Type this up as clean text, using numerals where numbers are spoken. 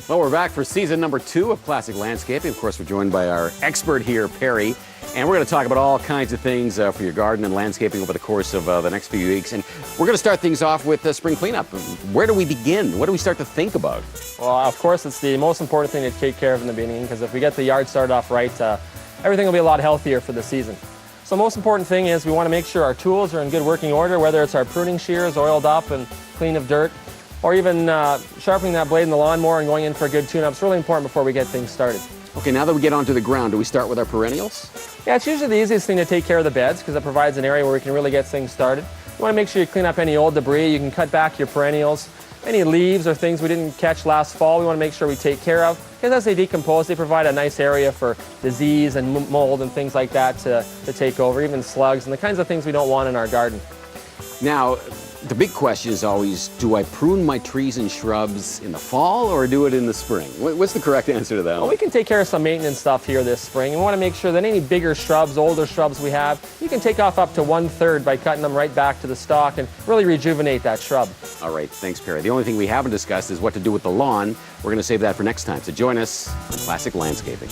Well, we're back for season number 2 of Classic Landscaping. Of course, we're joined by our expert here, Perry. And we're going to talk about all kinds of things for your garden and landscaping over the course of the next few weeks. And we're going to start things off with spring cleanup. Where do we begin? What do we start to think about? Well, of course, it's the most important thing to take care of in the beginning, because if we get the yard started off right, everything will be a lot healthier for the season. So the most important thing is we want to make sure our tools are in good working order, whether it's our pruning shears oiled up and clean of dirt, or even sharpening that blade in the lawnmower and going in for a good tune-up. It's really important before we get things started. Okay, now that we get onto the ground, do we start with our perennials? Yeah, it's usually the easiest thing to take care of the beds, because it provides an area where we can really get things started. You want to make sure you clean up any old debris. You can cut back your perennials. Any leaves or things we didn't catch last fall, we want to make sure we take care of, because as they decompose, they provide a nice area for disease and mold and things like that to take over, even slugs and the kinds of things we don't want in our garden. Now, the big question is always, do I prune my trees and shrubs in the fall or do it in the spring? What's the correct answer to that Well, one? we can take care of some maintenance stuff here this spring. We want to make sure that any bigger shrubs, older shrubs we have, you can take off up to 1/3 by cutting them right back to the stalk and really rejuvenate that shrub. All right, thanks, Perry. The only thing we haven't discussed is what to do with the lawn. We're going to save that for next time. So join us on Classic Landscaping.